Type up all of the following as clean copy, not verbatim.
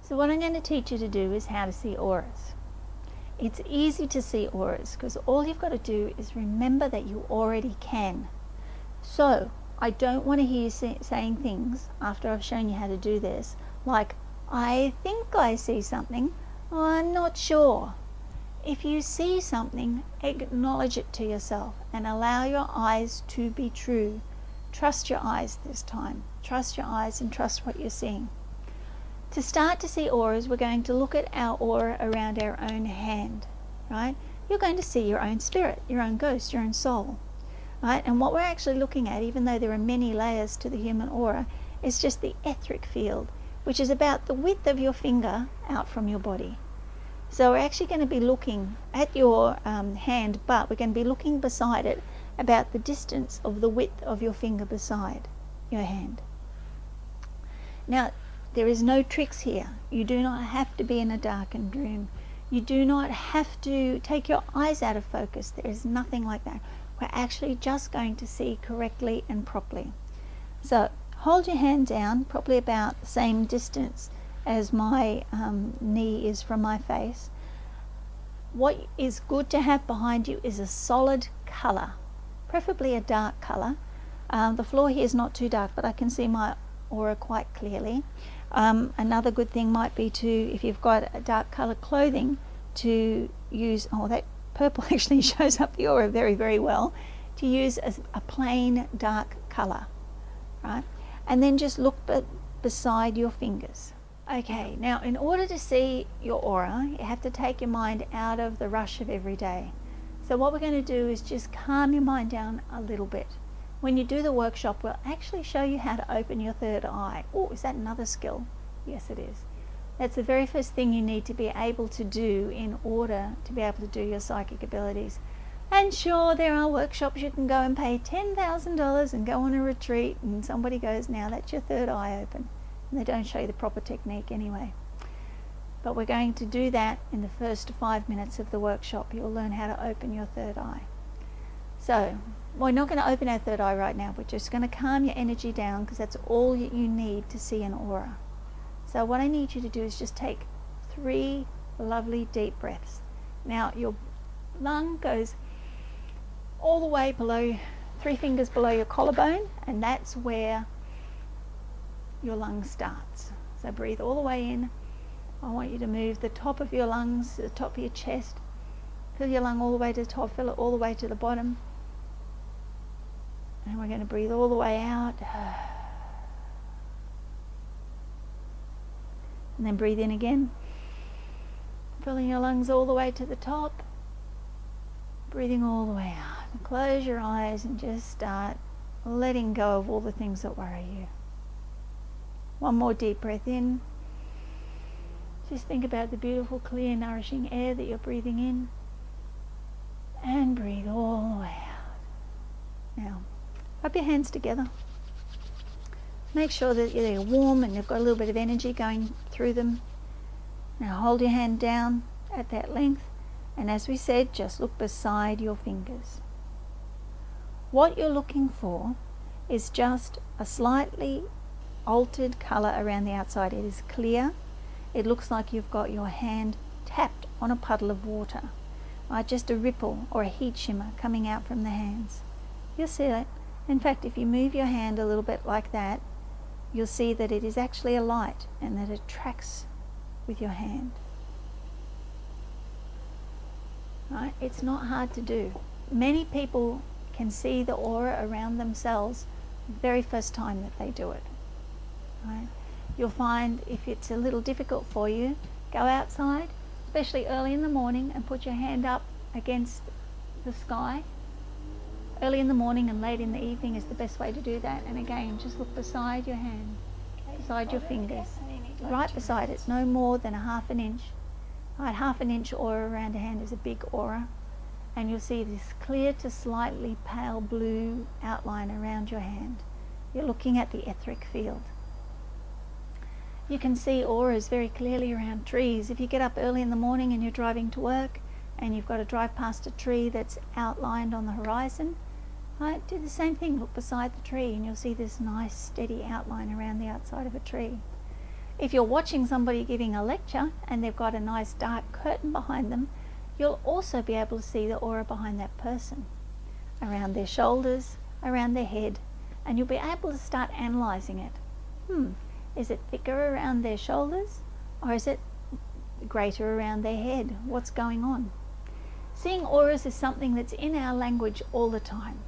So what I'm going to teach you to do is how to see auras. It's easy to see auras because all you've got to do is remember that you already can. So I don't want to hear you saying things after I've shown you how to do this, like, I think I see something, or I'm not sure. If you see something, acknowledge it to yourself and allow your eyes to be true. Trust your eyes this time. Trust your eyes and trust what you're seeing. To start to see auras, we're going to look at our aura around our own hand, right? You're going to see your own spirit, your own ghost, your own soul, right? And what we're actually looking at, even though there are many layers to the human aura, is just the etheric field, which is about the width of your finger out from your body. So we're actually going to be looking at your hand, but we're going to be looking beside it about the distance of the width of your finger beside your hand. Now, there is no tricks here. You do not have to be in a darkened room. You do not have to take your eyes out of focus. There is nothing like that. We're actually just going to see correctly and properly. So hold your hand down, probably about the same distance as my knee is from my face. What is good to have behind you is a solid color, preferably a dark color. The floor here is not too dark, but I can see my aura quite clearly. Another good thing might be to, if you've got a dark color clothing, to use, oh, that purple actually shows up the aura very, very well, to use a plain dark color, right? And then just look beside your fingers. Okay, now in order to see your aura, you have to take your mind out of the rush of every day. So what we're going to do is just calm your mind down a little bit. When you do the workshop, we'll actually show you how to open your third eye. Oh, is that another skill? Yes, it is. That's the very first thing you need to be able to do in order to be able to do your psychic abilities. And sure, there are workshops you can go and pay $10,000 and go on a retreat, and somebody goes, now that's your third eye open. And they don't show you the proper technique anyway. But we're going to do that in the first 5 minutes of the workshop. You'll learn how to open your third eye. So, we're not going to open our third eye right now. We're just going to calm your energy down because that's all you need to see an aura. So what I need you to do is just take 3 lovely deep breaths. Now your lung goes all the way below, 3 fingers below your collarbone, and that's where your lung starts. So breathe all the way in. I want you to move the top of your lungs to the top of your chest. Fill your lung all the way to the top, fill it all the way to the bottom. And we're going to breathe all the way out. And then breathe in again. Filling your lungs all the way to the top. Breathing all the way out. And close your eyes and just start letting go of all the things that worry you. One more deep breath in. Just think about the beautiful, clear, nourishing air that you're breathing in. And breathe all the way out. Now, rub your hands together. Make sure that they're warm and you've got a little bit of energy going through them. Now hold your hand down at that length, and as we said, just look beside your fingers. What you're looking for is just a slightly altered color around the outside. It is clear. It looks like you've got your hand tapped on a puddle of water, right? Just a ripple or a heat shimmer coming out from the hands. You'll see it. In fact, if you move your hand a little bit like that, you'll see that it is actually a light and that it tracks with your hand. Right? It's not hard to do. Many people can see the aura around themselves the very first time that they do it. Right? You'll find if it's a little difficult for you, go outside, especially early in the morning, and put your hand up against the sky. Early in the morning and late in the evening is the best way to do that. And again, just look beside your hand, beside your fingers, right beside it, no more than a ½ inch. Right, ½ inch aura around a hand is a big aura. And you'll see this clear to slightly pale blue outline around your hand. You're looking at the etheric field. You can see auras very clearly around trees. If you get up early in the morning and you're driving to work and you've got to drive past a tree that's outlined on the horizon, right, do the same thing. Look beside the tree and you'll see this nice steady outline around the outside of a tree. If you're watching somebody giving a lecture and they've got a nice dark curtain behind them, you'll also be able to see the aura behind that person, around their shoulders, around their head, and you'll be able to start analysing it. Is it thicker around their shoulders, or is it greater around their head? What's going on? Seeing auras is something that's in our language all the time,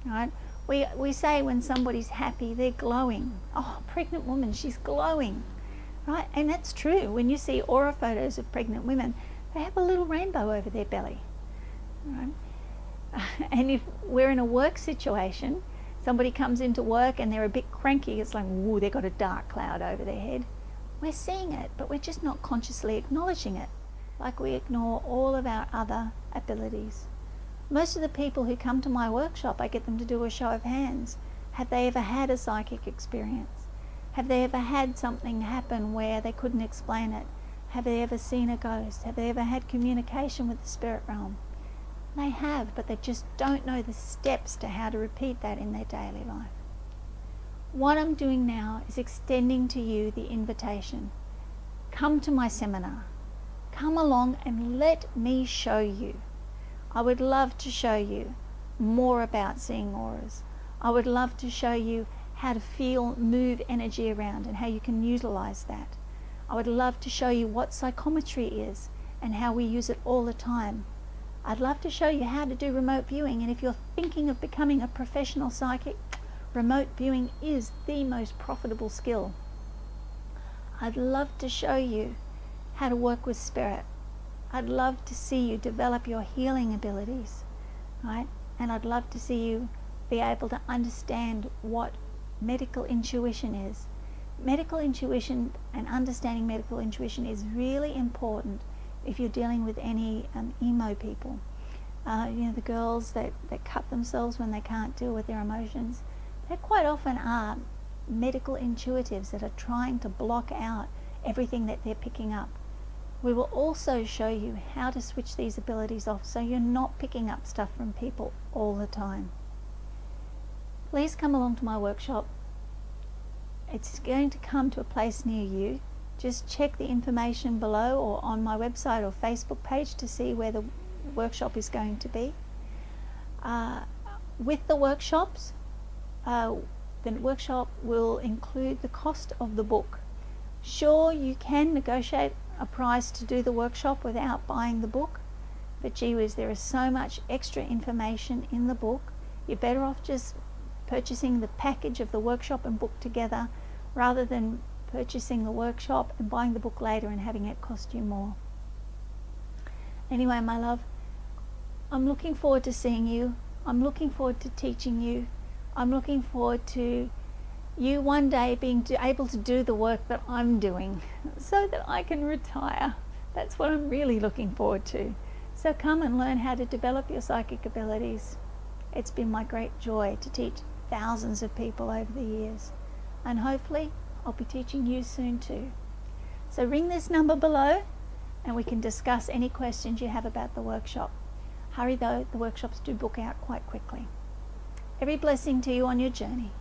right? We say when somebody's happy, they're glowing. Oh, pregnant woman, she's glowing, right? And that's true. When you see aura photos of pregnant women, they have a little rainbow over their belly, right? And if we're in a work situation, somebody comes into work and they're a bit cranky, it's like, whoa, they've got a dark cloud over their head. We're seeing it, but we're just not consciously acknowledging it, like we ignore all of our other abilities. Most of the people who come to my workshop, I get them to do a show of hands. Have they ever had a psychic experience? Have they ever had something happen where they couldn't explain it? Have they ever seen a ghost? Have they ever had communication with the spirit realm? They have, but they just don't know the steps to how to repeat that in their daily life. What I'm doing now is extending to you the invitation. Come to my seminar. Come along and let me show you. I would love to show you more about seeing auras. I would love to show you how to feel, move energy around and how you can utilize that. I would love to show you what psychometry is and how we use it all the time. I'd love to show you how to do remote viewing, and if you're thinking of becoming a professional psychic, remote viewing is the most profitable skill. I'd love to show you how to work with spirit. I'd love to see you develop your healing abilities, right? And I'd love to see you be able to understand what medical intuition is. Medical intuition and understanding medical intuition is really important if you're dealing with any emo people. You know, the girls that cut themselves when they can't deal with their emotions, they quite often are medical intuitives that are trying to block out everything that they're picking up. We will also show you how to switch these abilities off so you're not picking up stuff from people all the time. Please come along to my workshop. It's going to come to a place near you. Just check the information below or on my website or Facebook page to see where the workshop is going to be. With the workshops, the workshop will include the cost of the book. Sure, you can negotiate a price to do the workshop without buying the book, but gee whiz, there is so much extra information in the book. You're better off just purchasing the package of the workshop and book together rather than purchasing the workshop and buying the book later and having it cost you more. Anyway, my love, I'm looking forward to seeing you. I'm looking forward to teaching you. I'm looking forward to you one day being able to do the work that I'm doing so that I can retire. That's what I'm really looking forward to. So come and learn how to develop your psychic abilities. It's been my great joy to teach thousands of people over the years, and hopefully I'll be teaching you soon too. So ring this number below and we can discuss any questions you have about the workshop. Hurry though, the workshops do book out quite quickly. Every blessing to you on your journey.